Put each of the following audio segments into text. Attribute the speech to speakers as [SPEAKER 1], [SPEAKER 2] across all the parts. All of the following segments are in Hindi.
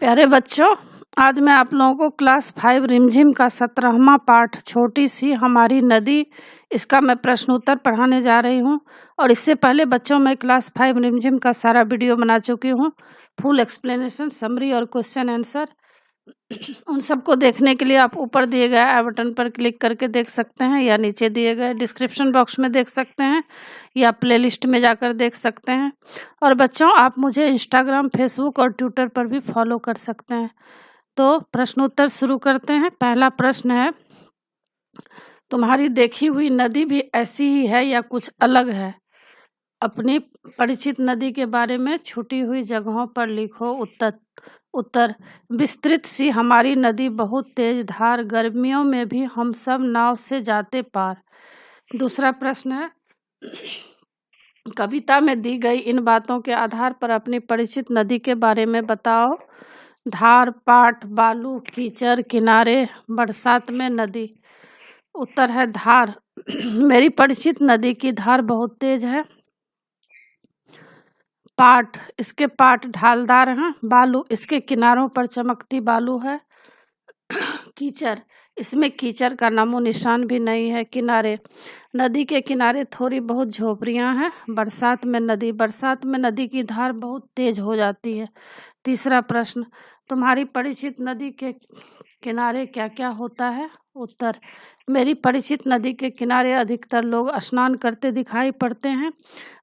[SPEAKER 1] प्यारे बच्चों, आज मैं आप लोगों को क्लास 5 रिमझिम का 17वां पाठ छोटी सी हमारी नदी, इसका मैं प्रश्न उत्तर पढ़ाने जा रही हूँ। और इससे पहले बच्चों मैं क्लास 5 रिमझिम का सारा वीडियो बना चुकी हूँ, फुल एक्सप्लेनेशन, समरी और क्वेश्चन आंसर। उन सबको देखने के लिए आप ऊपर दिए गए आई बटन पर क्लिक करके देख सकते हैं, या नीचे दिए गए डिस्क्रिप्शन बॉक्स में देख सकते हैं, या प्लेलिस्ट में जाकर देख सकते हैं। और बच्चों, आप मुझे इंस्टाग्राम, फेसबुक और ट्विटर पर भी फॉलो कर सकते हैं। तो प्रश्न उत्तर शुरू करते हैं। पहला प्रश्न है, तुम्हारी देखी हुई नदी भी ऐसी ही है या कुछ अलग है? अपनी परिचित नदी के बारे में छूटी हुई जगहों पर लिखो। उत्तर विस्तृत सी हमारी नदी, बहुत तेज धार, गर्मियों में भी हम सब नाव से जाते पार। दूसरा प्रश्न है, कविता में दी गई इन बातों के आधार पर अपनी परिचित नदी के बारे में बताओ। धार, पाट, बालू, कीचड़, किनारे, बरसात में नदी। उत्तर है धार। मेरी परिचित नदी की धार बहुत तेज है। पाट, इसके पाट ढालदार हैं। बालू, इसके किनारों पर चमकती बालू है। कीचड़, इसमें कीचड़ का नामो निशान भी नहीं है। किनारे, नदी के किनारे थोड़ी बहुत झोपड़ियां हैं। बरसात में नदी की धार बहुत तेज हो जाती है। तीसरा प्रश्न, तुम्हारी परिचित नदी के किनारे क्या क्या होता है? उत्तर, मेरी परिचित नदी के किनारे अधिकतर लोग स्नान करते दिखाई पड़ते हैं।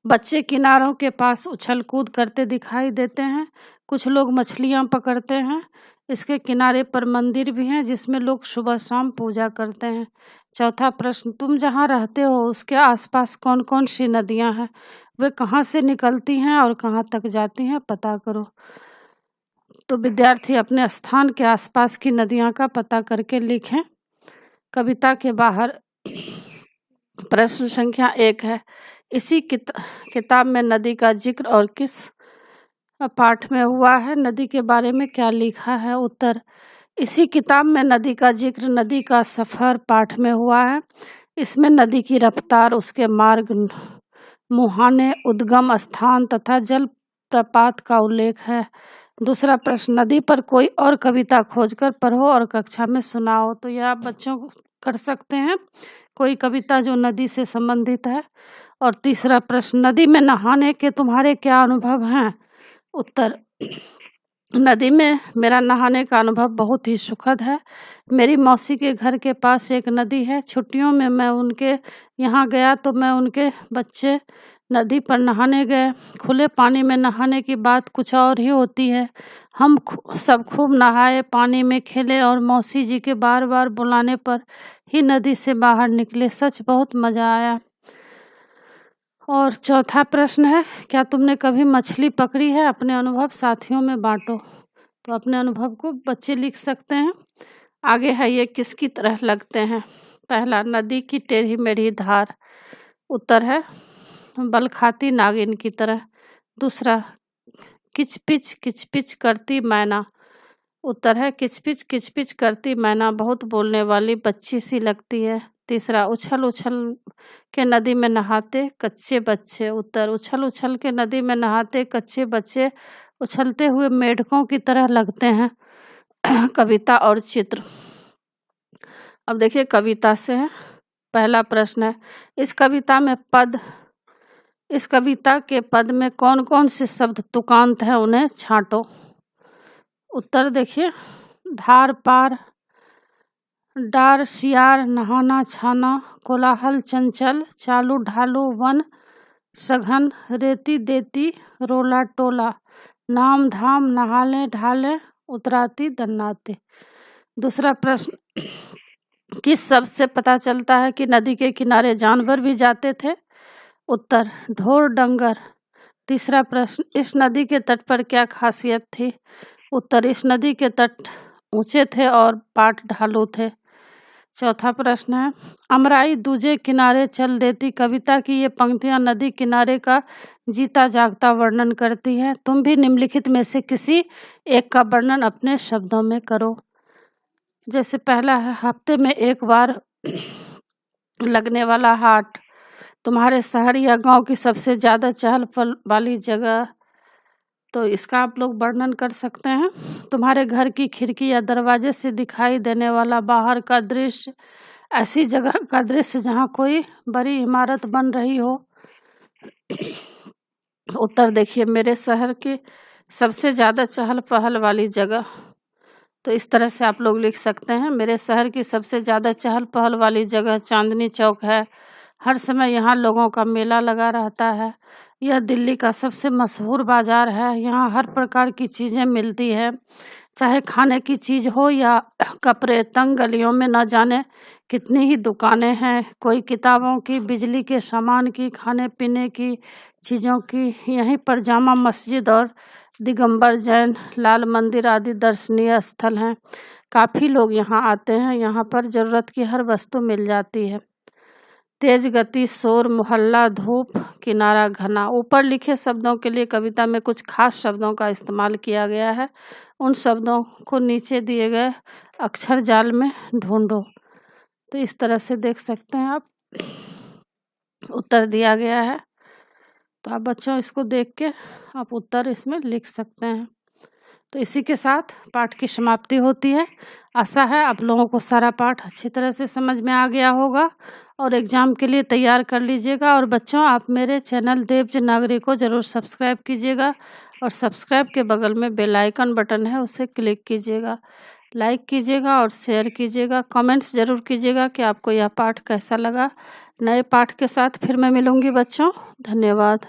[SPEAKER 1] बच्चे किनारों के पास उछल कूद करते दिखाई देते हैं। कुछ लोग मछलियां पकड़ते हैं। इसके किनारे पर मंदिर भी हैं जिसमें लोग सुबह शाम पूजा करते हैं। चौथा प्रश्न, तुम जहाँ रहते हो उसके आसपास कौन कौन सी नदियाँ हैं? वे कहाँ से निकलती हैं और कहाँ तक जाती हैं? पता करो। तो विद्यार्थी अपने स्थान के आसपास की नदियाँ का पता करके लिखें। कविता के बाहर प्रश्न संख्या 1 है, इसी किताब में नदी का जिक्र और किस पाठ में हुआ है? नदी के बारे में क्या लिखा है? उत्तर, इसी किताब में नदी का जिक्र नदी का सफ़र पाठ में हुआ है। इसमें नदी की रफ्तार, उसके मार्ग, मुहाने, उद्गम स्थान तथा जल प्रपात का उल्लेख है। दूसरा प्रश्न, नदी पर कोई और कविता खोजकर पढ़ो और कक्षा में सुनाओ। तो यह आप बच्चों कर सकते हैं, कोई कविता जो नदी से संबंधित है। और तीसरा प्रश्न, नदी में नहाने के तुम्हारे क्या अनुभव हैं? उत्तर, नदी में मेरा नहाने का अनुभव बहुत ही सुखद है। मेरी मौसी के घर के पास एक नदी है। छुट्टियों में मैं उनके यहाँ गया तो मैं उनके बच्चे नदी पर नहाने गए। खुले पानी में नहाने की बात कुछ और ही होती है। हम सब खूब नहाए, पानी में खेले और मौसी जी के बार बार बुलाने पर ही नदी से बाहर निकले। सच बहुत मज़ा आया। और चौथा प्रश्न है, क्या तुमने कभी मछली पकड़ी है? अपने अनुभव साथियों में बांटो। तो अपने अनुभव को बच्चे लिख सकते हैं। आगे है, ये किसकी तरह लगते हैं? पहला, नदी की टेढ़ी मेढ़ी धार। उत्तर है बल खाती नागिन की तरह। दूसरा, किचपिच करती मैना। उत्तर है किचपिच करती मैना बहुत बोलने वाली बच्ची सी लगती है। तीसरा, उछल उछल के नदी में नहाते कच्चे बच्चे। उत्तर, उछल उछल के नदी में नहाते कच्चे बच्चे उछलते हुए मेढकों की तरह लगते हैं। कविता और चित्र। अब देखिए, कविता से है। पहला प्रश्न है, इस कविता के पद में कौन कौन से शब्द तुकांत हैं, उन्हें छांटो। उत्तर देखिए, धार, पार, डार, सियार, नहाना, छाना, कोलाहल, चंचल, चालू, ढालू, वन, सघन, रेती, देती, रोला, टोला, नाम, धाम, नहाले, ढाले, उतराती, दन्नाते। दूसरा प्रश्न, किस शब्द से पता चलता है कि नदी के किनारे जानवर भी जाते थे? उत्तर, ढोर, डंगर। तीसरा प्रश्न, इस नदी के तट पर क्या खासियत थी? उत्तर, इस नदी के तट ऊंचे थे और पाट ढालू थे। चौथा प्रश्न है, अमराई दूजे किनारे चल देती। कविता की ये पंक्तियां नदी किनारे का जीता जागता वर्णन करती है। तुम भी निम्नलिखित में से किसी एक का वर्णन अपने शब्दों में करो। जैसे पहला है, हफ्ते में एक बार लगने वाला हाट। तुम्हारे शहर या गांव की सबसे ज़्यादा चहल पहल वाली जगह। तो इसका आप लोग वर्णन कर सकते हैं। तुम्हारे घर की खिड़की या दरवाजे से दिखाई देने वाला बाहर का दृश्य, ऐसी जगह का दृश्य जहाँ कोई बड़ी इमारत बन रही हो। उत्तर देखिए, मेरे शहर की सबसे ज़्यादा चहल पहल वाली जगह। तो इस तरह से आप लोग लिख सकते हैं, मेरे शहर की सबसे ज़्यादा चहल पहल वाली जगह चांदनी चौक है। हर समय यहाँ लोगों का मेला लगा रहता है। यह दिल्ली का सबसे मशहूर बाज़ार है। यहाँ हर प्रकार की चीज़ें मिलती है, चाहे खाने की चीज़ हो या कपड़े। तंग गलियों में न जाने कितनी ही दुकानें हैं, कोई किताबों की, बिजली के सामान की, खाने पीने की चीज़ों की। यहीं पर जामा मस्जिद और दिगंबर जैन लाल मंदिर आदि दर्शनीय स्थल हैं। काफ़ी लोग यहाँ आते हैं। यहाँ पर ज़रूरत की हर वस्तु मिल जाती है। तेज गति, शोर, मोहल्ला, धूप, किनारा, घना। ऊपर लिखे शब्दों के लिए कविता में कुछ खास शब्दों का इस्तेमाल किया गया है। उन शब्दों को नीचे दिए गए अक्षर जाल में ढूंढो। तो इस तरह से देख सकते हैं आप, उत्तर दिया गया है। तो आप बच्चों इसको देख के आप उत्तर इसमें लिख सकते हैं। तो इसी के साथ पाठ की समाप्ति होती है। आशा है आप लोगों को सारा पाठ अच्छी तरह से समझ में आ गया होगा और एग्ज़ाम के लिए तैयार कर लीजिएगा। और बच्चों, आप मेरे चैनल देवज नागरी को ज़रूर सब्सक्राइब कीजिएगा और सब्सक्राइब के बगल में बेल आइकन बटन है, उसे क्लिक कीजिएगा। लाइक कीजिएगा और शेयर कीजिएगा। कमेंट्स ज़रूर कीजिएगा कि आपको यह पाठ कैसा लगा। नए पाठ के साथ फिर मैं मिलूँगी बच्चों। धन्यवाद।